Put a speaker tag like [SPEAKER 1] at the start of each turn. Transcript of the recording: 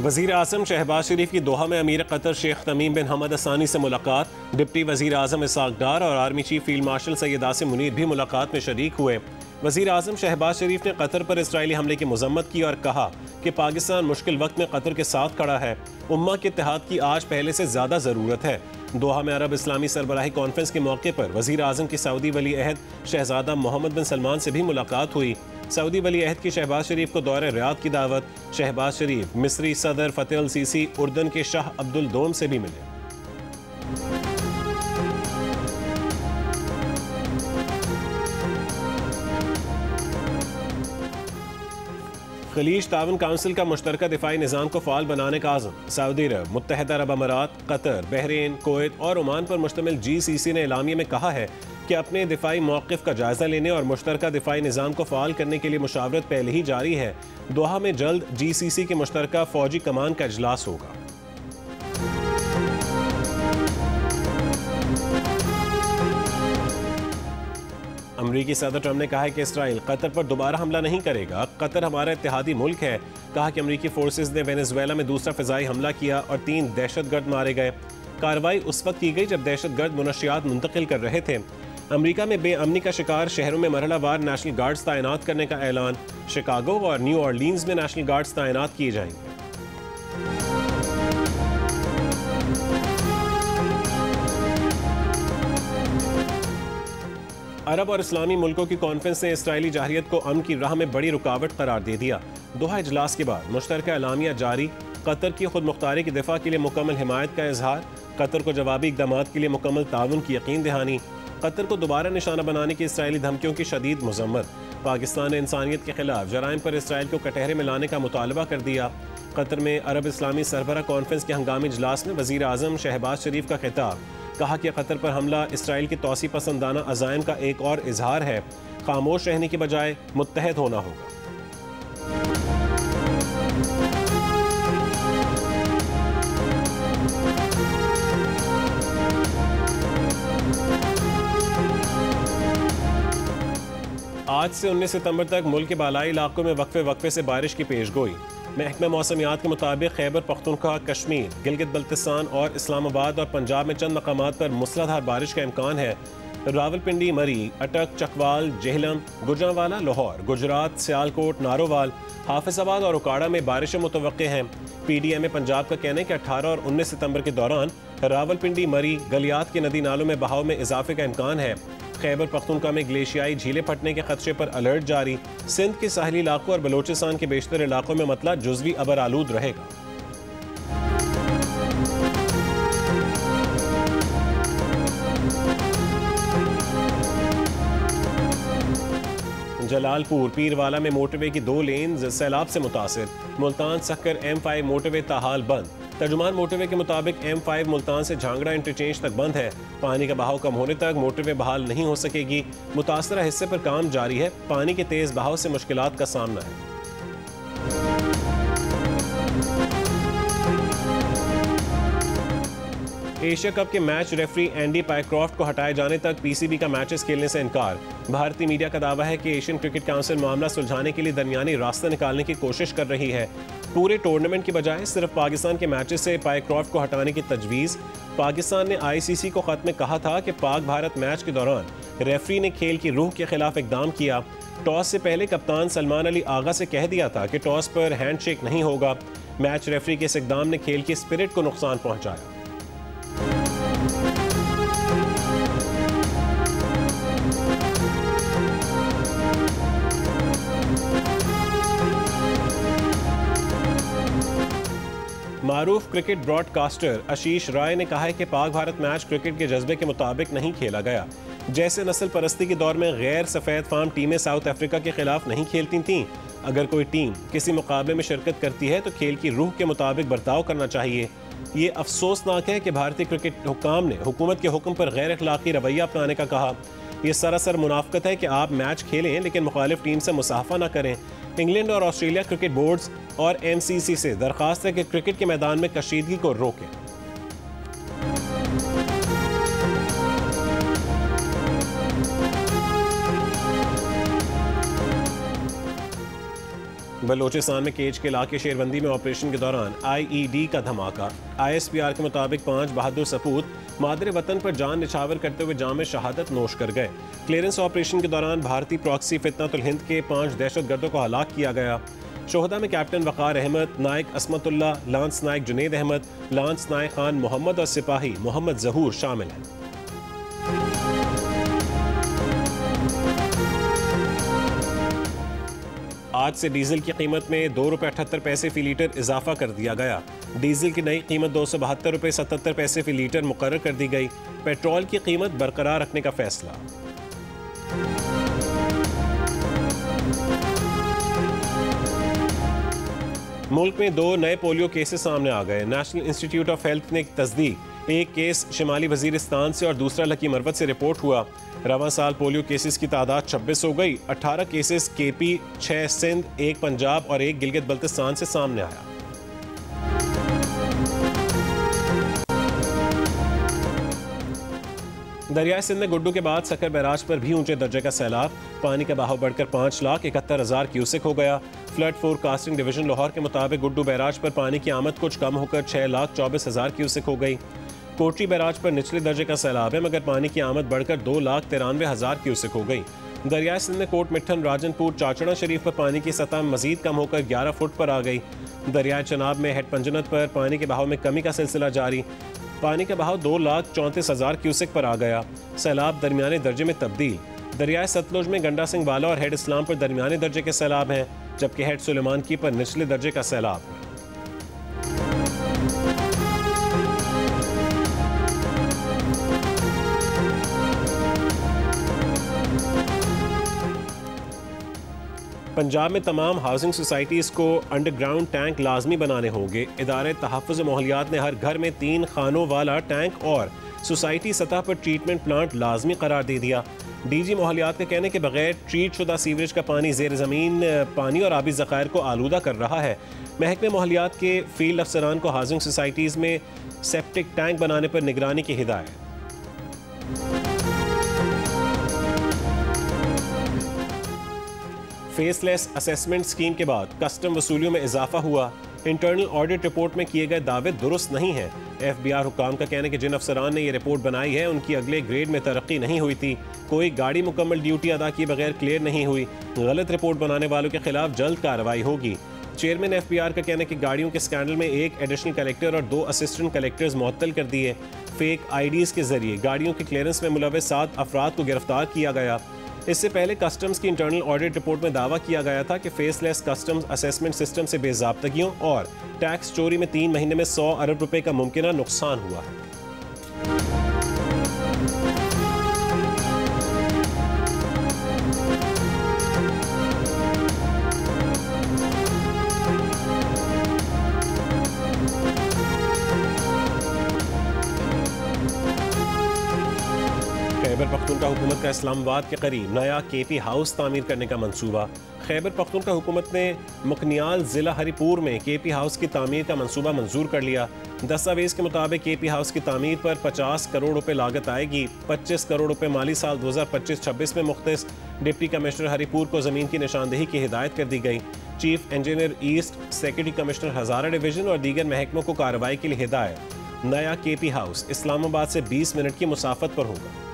[SPEAKER 1] वज़ीर आज़म शहबाज शरीफ की दोहा में अमीर कतर शेख तमीम बिन हमद असानी से मुलाकात। डिप्टी वज़ीर आज़म इसाक डार और army chief field marshal Syed Asim Munir भी मुलाकात में शरीक हुए। वज़ीर आज़म शहबाज शरीफ ने कतर पर इसराइली हमले की मज़म्मत की और कहा कि पाकिस्तान मुश्किल वक्त में कतर के साथ खड़ा है। उम्मा के इत्तेहाद की आज पहले से ज़्यादा ज़रूरत है। दोहा में अरब इस्लामी सरबराही कॉन्फ्रेंस के मौके पर वज़ीर आज़म की सऊदी वली अहद शहज़ादा मोहम्मद बिन सलमान से भी मुलाकात हुई। सऊदी वली अहद की शहबाज शरीफ को दौरे रियाद की दावत। शहबाज शरीफ मिस्री सदर फतेह अल सीसी, उर्दन के शाह अब्दुल दोम से भी मिले। खलीज तावन काउंसिल का मुश्तरका दिफाई निज़ाम को फ़ाल बनाने का आज़म। सऊदी अरब, मुत्तहिदा अरब अमारात, कतर, बहरीन, कुवैत और ओमान पर मुश्तमिल GCC ने एलामिया में कहा है कि अपने दिफाई मौक़िफ़ का जायज़ा लेने और मुश्तरका दिफाई निज़ाम को फ़ाल करने के लिए मुशावरत पहले ही जारी है। दोहा में जल्द GCC के मुश्तरका फ़ौजी कमान का इजलास होगा। अमरीकी सदर ट्रंप ने कहा है कि इसराइल कतर पर दोबारा हमला नहीं करेगा। कतर हमारा इत्तेहादी मुल्क है। कहा कि अमरीकी फोर्सेज ने वेनेजुएला में दूसरा फ़िज़ाई हमला किया और 3 दहशतगर्द मारे गए। कार्रवाई उस वक्त की गई जब दहशतगर्द मुनशियात मुंतकिल कर रहे थे। अमरीका में बेअमनी का शिकार शहरों में मरहलावार नेशनल गार्ड्स तैनात करने का ऐलान। शिकागो और न्यू ऑरलीन्स में नेशनल गार्ड्स तैनात किए जाएंगे। अरब और इस्लामी मुल्कों की कॉन्फ्रेंस ने इसराइली जाहिरियत को अमन की राह में बड़ी रुकावट करार दे दिया। दोहा इजलास के बाद मुश्तरका एलामिया जारी। कतर की खुद मुख्तारी की दिफा के लिए मुकम्मल हिमायत का इजहार। कतर को जवाबी इक़दामात के लिए मुकम्मल ताउन की यकीन दहानी। कतर को दोबारा निशाना बनाने की इसराइली धमकियों की शदीद मज़म्मत। पाकिस्तान ने इंसानियत के खिलाफ जराइम पर इसराइल को कटहरे में लाने का मुतालबा कर दिया। कतर में अरब इस्लामी सरबराह कॉन्फ्रेंस के हंगामी इजलास में वज़ीर आज़म शहबाज शरीफ का खिताब। कहा कि कतर पर हमला इसराइल की तौसी पसंदाना अज़ाइम का एक और इजहार है। खामोश रहने की बजाय मुत्तहद होना होगा। आज से 19 सितंबर तक मुल्क के बालाई इलाकों में वक्फे वक्फे से बारिश की पेशगोई। महकमा मौसमियात के मुताबिक खैबर पख्तूनख्वा, कश्मीर, गिलगित बल्तिस्तान और इस्लामाबाद और पंजाब में चंद मकामात पर मूसलाधार बारिश का इम्कान है। रावलपिंडी, मरी, अटक, चकवाल, जेहलम, गुजरांवाला, लाहौर, गुजरात, सियालकोट, नारोवाल, हाफिजाबाद और उकाड़ा में बारिशें मुतवक्के हैं। PDM पंजाब का कहना है कि 18 और 19 सितंबर के दौरान रावलपिंडी, मरी, गलियात के नदी नालों में बहाव में इजाफे का इम्कान है। खैबर पख्तूनख्वा में ग्लेशियाई झीलें फटने के खदशे पर अलर्ट जारी। सिंध के साहली इलाकों और बलोचिस्तान के बेशतर इलाकों में मतला जुज़वी अबर आलूद रहेगा। जलालपुर पीरवाला में मोटरवे की 2 लेन्स सैलाब से मुतासिर। मुल्तान सक्कर M5 मोटरवे ताहाल बंद। तर्जुमान मोटरवे के मुताबिक M5 मुल्तान से झांगड़ा इंटरचेंज तक बंद है। पानी का बहाव कम होने तक मोटरवे बहाल नहीं हो सकेगी। मुतासरा हिस्से पर काम जारी है। पानी के तेज बहाव से मुश्किलात का सामना है। एशिया कप के मैच रेफरी एंडी पायक्रॉफ्ट को हटाए जाने तक PCB का मैचेस खेलने से इनकार। भारतीय मीडिया का दावा है कि एशियन क्रिकेट काउंसिल मामला सुलझाने के लिए दरमियानी रास्ता निकालने की कोशिश कर रही है। पूरे टूर्नामेंट की बजाय सिर्फ पाकिस्तान के मैचेस से पायक्रॉफ्ट को हटाने की तजवीज़। पाकिस्तान ने ICC को खत में कहा था कि पाक भारत मैच के दौरान रेफरी ने खेल की रूह के खिलाफ इकदाम किया। टॉस से पहले कप्तान सलमान अली आगा से कह दिया था कि टॉस पर हैंडशेक नहीं होगा। मैच रेफरी के इस इकदाम ने खेल की स्पिरिट को नुकसान पहुंचाया। मारूफ क्रिकेट ब्रॉडकास्टर आशीष राय ने कहा है कि पाक भारत मैच क्रिकेट के जज्बे के मुताबिक नहीं खेला गया। जैसे नस्ल परस्ती के दौर में गैर सफ़ेद फार्म टीमें साउथ अफ्रीका के खिलाफ नहीं खेलती थीं। अगर कोई टीम किसी मुकाबले में शिरकत करती है तो खेल की रूह के मुताबिक बर्ताव करना चाहिए। ये अफसोसनाक है कि भारतीय क्रिकेट हुक्काम ने हुकूमत के हुक्म पर गैर अखलाकी रवैया अपनाने का कहा। यह सरासर मुनाफकत है कि आप मैच खेलें लेकिन मुखालिफ टीम से मुसाफा न करें। इंग्लैंड और ऑस्ट्रेलिया क्रिकेट बोर्ड्स और MCC से दरखास्त है कि क्रिकेट के मैदान में कशीदगी को रोकें। बलोचिस्तान में केज के इलाके शेरबंदी में ऑपरेशन के दौरान IED का धमाका। ISPR के मुताबिक 5 बहादुर सपूत मादरे वतन पर जान निछावर करते हुए जाम शहादत नोश कर गए। क्लियरेंस ऑपरेशन के दौरान भारतीय प्रॉक्सी फितनतुल हिंद के 5 दहशतगर्दों को हलाक किया गया। शोहदा में कैप्टन वक़ार अहमद, नायक असमतुल्ला, लांस नायक जुनेद अहमद, लांस नायक खान मोहम्मद और सिपाही मोहम्मद जहूर शामिल हैं। आज से डीजल की कीमत में ₹2.78 फी लीटर इजाफा कर दिया गया। डीजल की नई कीमत ₹272.77 फी लीटर मुकर्रर कर दी गई। पेट्रोल की कीमत बरकरार रखने का फैसला। मुल्क में 2 नए पोलियो केसेस सामने आ गए। नेशनल इंस्टीट्यूट ऑफ हेल्थ ने तस्दीक, एक केस शिमाली वजीरिस्तान से और दूसरा लकी मरवत से रिपोर्ट हुआ। रवां साल पोलियो केसेस की तादाद 26 हो गई। 18 केसेस KP, 6 सिंध, 1 पंजाब और 1 गिलगित बल्तिस्तान से सामने आया। दरियाई सिंध में गुड्डू के बाद सकर बैराज पर भी ऊंचे दर्जे का सैलाब। पानी का बहाव बढ़कर 5,71,000 क्यूसेक हो गया। फ्लड फोरकास्टिंग डिवीजन लाहौर के मुताबिक गुड्डू बैराज पर पानी की आमद कुछ कम होकर 6,24,000 क्यूसेक हो गई। कोटरी बैराज पर निचले दर्जे का सैलाब है, मगर पानी की आमद बढ़कर 2,93,000 क्यूसेक हो गई। दरियाई सिंध में कोट मिठन, राजनपुर, चाचड़ा शरीफ पर पानी की सतह मजीद कम होकर 11 फुट पर आ गई। दरियाई चनाब में हेड पंजनत पर पानी के बहाव में कमी का सिलसिला जारी। पानी का बहाव 2,34,000 क्यूसेक पर आ गया। सैलाब दरमियाने दर्जे में तब्दील। दरियाई सतलुज में गंडा सिंह वाला और हेड इस्लाम पर दरमियाने दर्जे के सैलाब हैं, जबकि हेड सुलेमान की पर निचले दर्जे का सैलाब है। पंजाब में तमाम हाउसिंग सोसाइटीज़ को अंडरग्राउंड टैंक लाजमी बनाने होंगे। इदारे तहफ़्फ़ुज़ माहौलियात ने हर घर में 3 खानों वाला टैंक और सोसाइटी सतह पर ट्रीटमेंट प्लांट लाजमी करार दे दिया। DG माहौलियात के कहने के बगैर ट्रीट शुदा सीवरेज का पानी ज़ेर ज़मीन पानी और आबी ज़खायर को आलूदा कर रहा है। महकमे माहौलियात के फील्ड अफसरान को हाउसिंग सोसाइटीज़ में सेप्टिक टैंक बनाने पर निगरानी की हिदायत। फेसलेस असेसमेंट स्कीम के बाद कस्टम वसूलियों में इजाफा हुआ। इंटरनल ऑडिट रिपोर्ट में किए गए दावे दुरुस्त नहीं हैं। FBR हुकाम का कहना है कि जिन अफसरान ने यह रिपोर्ट बनाई है उनकी अगले ग्रेड में तरक्की नहीं हुई थी। कोई गाड़ी मुकम्मल ड्यूटी अदा किए बगैर क्लियर नहीं हुई। गलत रिपोर्ट बनाने वालों के खिलाफ जल्द कार्रवाई होगी। चेयरमैन FBR का कहना है कि गाड़ियों के स्कैंडल में 1 एडिशनल कलेक्टर और 2 असिस्टेंट कलेक्टर्स मुअत्तल कर दिए। फेक IDs के जरिए गाड़ियों के क्लियरेंस में मुलव्वस 7 अफराद को गिरफ्तार किया गया। इससे पहले कस्टम्स की इंटरनल ऑडिट रिपोर्ट में दावा किया गया था कि फेसलेस कस्टम्स असेसमेंट सिस्टम से बेज़ाब्तगियों और टैक्स चोरी में 3 महीने में 100 अरब रुपए का मुमकिना नुकसान हुआ है। खैबर पख्तूनख्वा हुकूमत का इस्लामाबाद के करीब नया KP हाउस तामीर करने का मंसूबा। खैबर पख्तूनख्वा हुकूमत ने मुकनियाल ज़िला हरीपुर में KP हाउस की तामीर का मंसूबा मंजूर कर लिया। दस्तावेज़ के मुताबिक KP हाउस की तामीर पर 50 करोड़ रुपए लागत आएगी। 25 करोड़ रुपए माली साल 2025-26 में मुख्तस। डिप्टी कमिश्नर हरीपुर को ज़मीन की निशानदेही की हिदायत कर दी गई। Chief engineer east, secretary commissioner Hazara division और दीगर महकमों को कार्रवाई के लिए हिदायत। नया KP हाउस इस्लामाबाद से 20 मिनट की मुसाफत पर होगा।